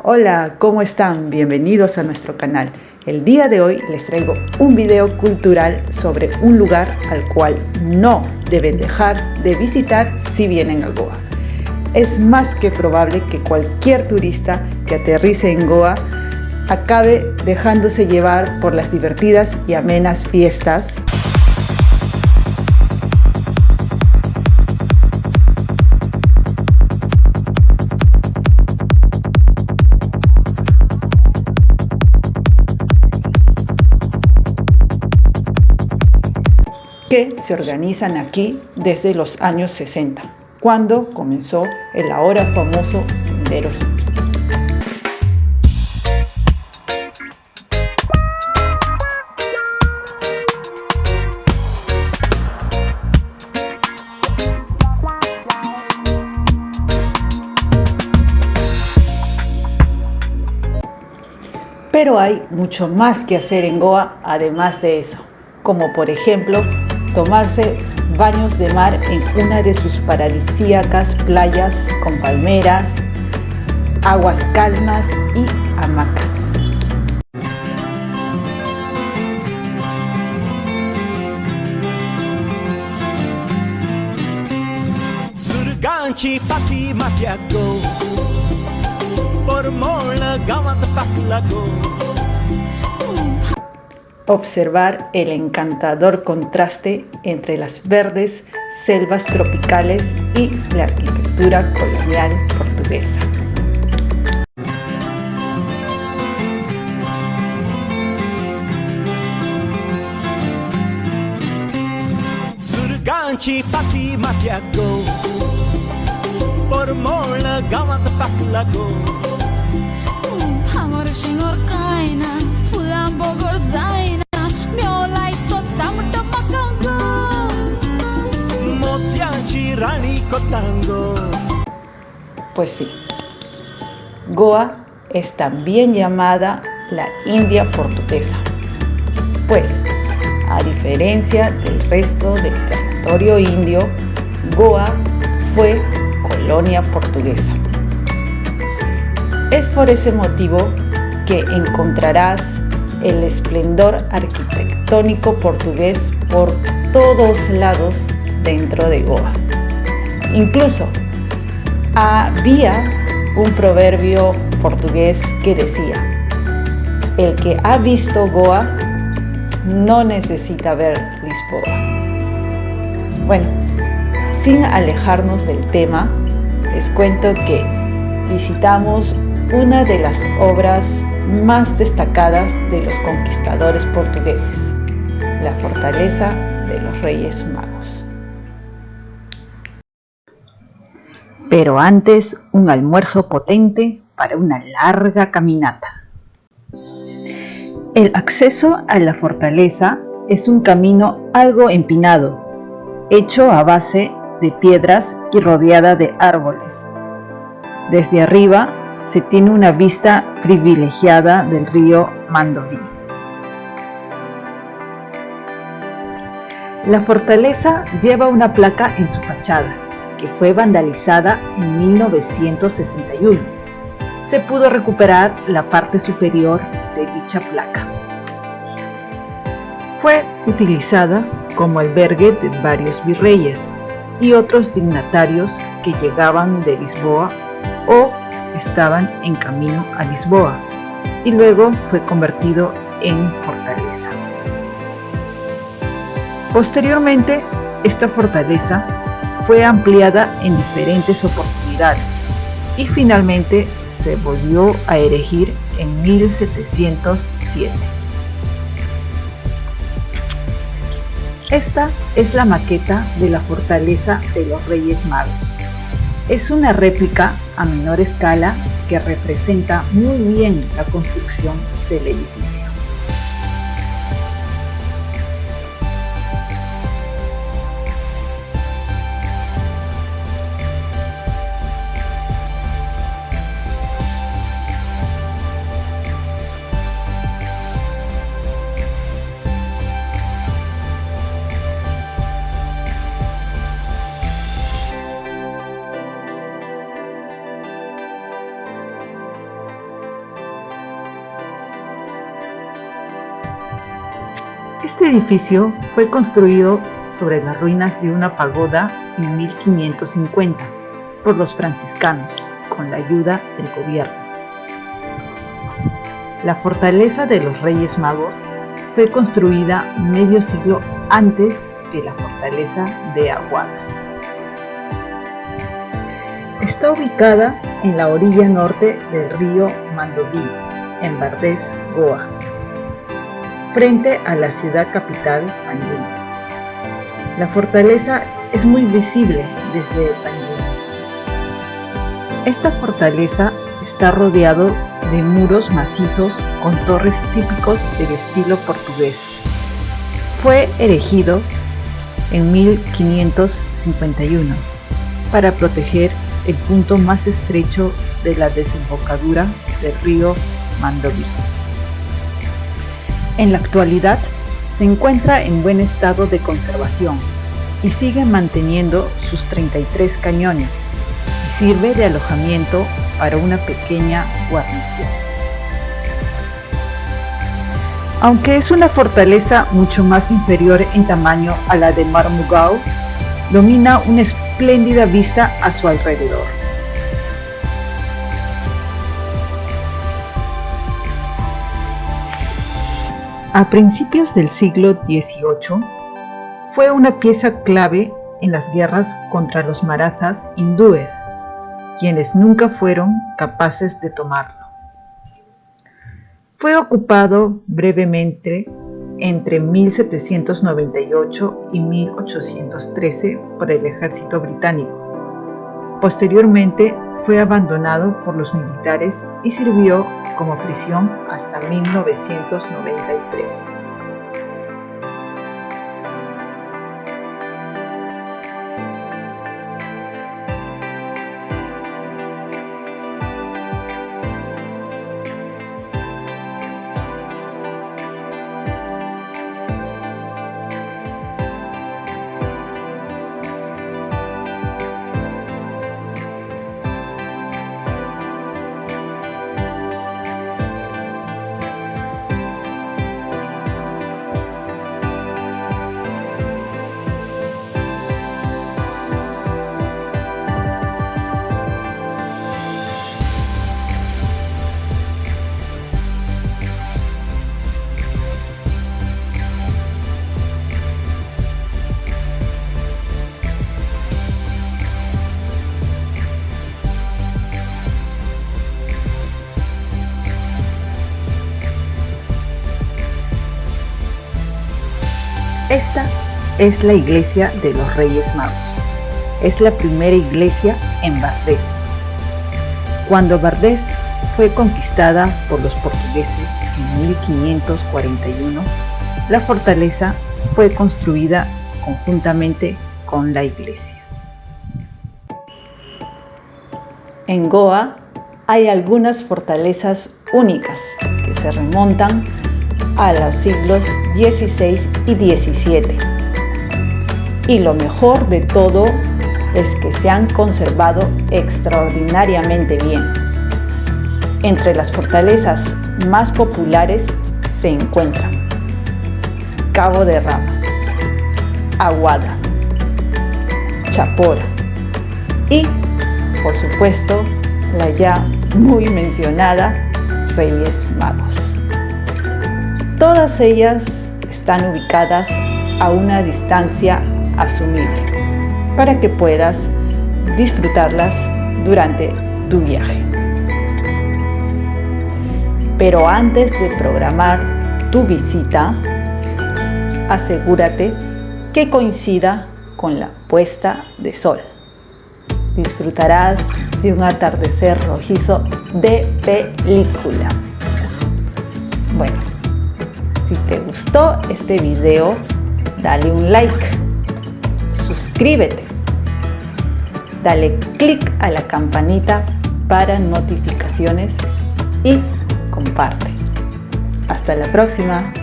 Hola, ¿cómo están? Bienvenidos a nuestro canal. El día de hoy les traigo un video cultural sobre un lugar al cual no deben dejar de visitar si vienen a Goa. Es más que probable que cualquier turista que aterrice en Goa acabe dejándose llevar por las divertidas y amenas fiestas que se organizan aquí desde los años 60, cuando comenzó el ahora famoso Sendero Hippie. Pero hay mucho más que hacer en Goa además de eso, como por ejemplo tomarse baños de mar en una de sus paradisíacas playas con palmeras, aguas calmas y hamacas. सुरगांची फाती माथ्याक गो परमळ गावात फाकला गो. Observar el encantador contraste entre las verdes selvas tropicales y la arquitectura colonial portuguesa. सुरगांची फाती माथ्याक गो परमळ गावात फाकला गो. भांगर शिंगर कायना फुलां बोगर जायना मेवलाय तो चामट म्हाका गो. मोत्याची राणी कोतांगो. Pues sí, Goa es también llamada la India portuguesa, pues a diferencia del resto del territorio indio, Goa fue colonia portuguesa. Es por ese motivo que encontrarás el esplendor arquitectónico portugués por todos lados dentro de Goa. Incluso había un proverbio portugués que decía: el que ha visto Goa no necesita ver Lisboa. Bueno, sin alejarnos del tema, les cuento que visitamos una de las obras más destacadas de los conquistadores portugueses, la Fortaleza de los Reyes Magos. Pero antes, un almuerzo potente para una larga caminata. El acceso a la fortaleza es un camino algo empinado, hecho a base de piedras y rodeada de árboles. Desde arriba se tiene una vista privilegiada del río Mandovi. La fortaleza lleva una placa en su fachada, que fue vandalizada en 1961. Se pudo recuperar la parte superior de dicha placa. Fue utilizada como albergue de varios virreyes y otros dignatarios que llegaban de Lisboa o estaban en camino a Lisboa, y luego fue convertido en fortaleza. Posteriormente, esta fortaleza fue ampliada en diferentes oportunidades y finalmente se volvió a erigir en 1707. Esta es la maqueta de la Fortaleza de los Reyes Magos. Es una réplica a menor escala que representa muy bien la construcción del edificio. Este edificio fue construido sobre las ruinas de una pagoda en 1550 por los franciscanos con la ayuda del gobierno. La fortaleza de los Reyes Magos fue construida medio siglo antes que la fortaleza de Aguada. Está ubicada en la orilla norte del río Mandoví, en Bardés, Goa, frente a la ciudad capital, Panjim. La fortaleza es muy visible desde Panjim. Esta fortaleza está rodeado de muros macizos con torres típicos del estilo portugués. Fue erigido en 1551 para proteger el punto más estrecho de la desembocadura del río Mandoví. En la actualidad se encuentra en buen estado de conservación y sigue manteniendo sus 33 cañones y sirve de alojamiento para una pequeña guarnición. Aunque es una fortaleza mucho más inferior en tamaño a la de Marmugao, domina una espléndida vista a su alrededor. A principios del siglo XVIII, fue una pieza clave en las guerras contra los marathas hindúes, quienes nunca fueron capaces de tomarlo. Fue ocupado brevemente entre 1798 y 1813 por el ejército británico. Posteriormente fue abandonado por los militares y sirvió como prisión hasta 1993. Esta es la iglesia de los Reyes Magos. Es la primera iglesia en Bardés. Cuando Bardés fue conquistada por los portugueses en 1541, la fortaleza fue construida conjuntamente con la iglesia. En Goa hay algunas fortalezas únicas que se remontan a los siglos XVI y XVII. Y lo mejor de todo es que se han conservado extraordinariamente bien. Entre las fortalezas más populares se encuentran Cabo de Rama, Aguada, Chapora y, por supuesto, la ya muy mencionada Reyes Magos. Todas ellas están ubicadas a una distancia asumible para que puedas disfrutarlas durante tu viaje. Pero antes de programar tu visita, asegúrate que coincida con la puesta de sol. Disfrutarás de un atardecer rojizo de película. Bueno, si te gustó este video, dale un like, suscríbete, dale clic a la campanita para notificaciones y comparte. Hasta la próxima.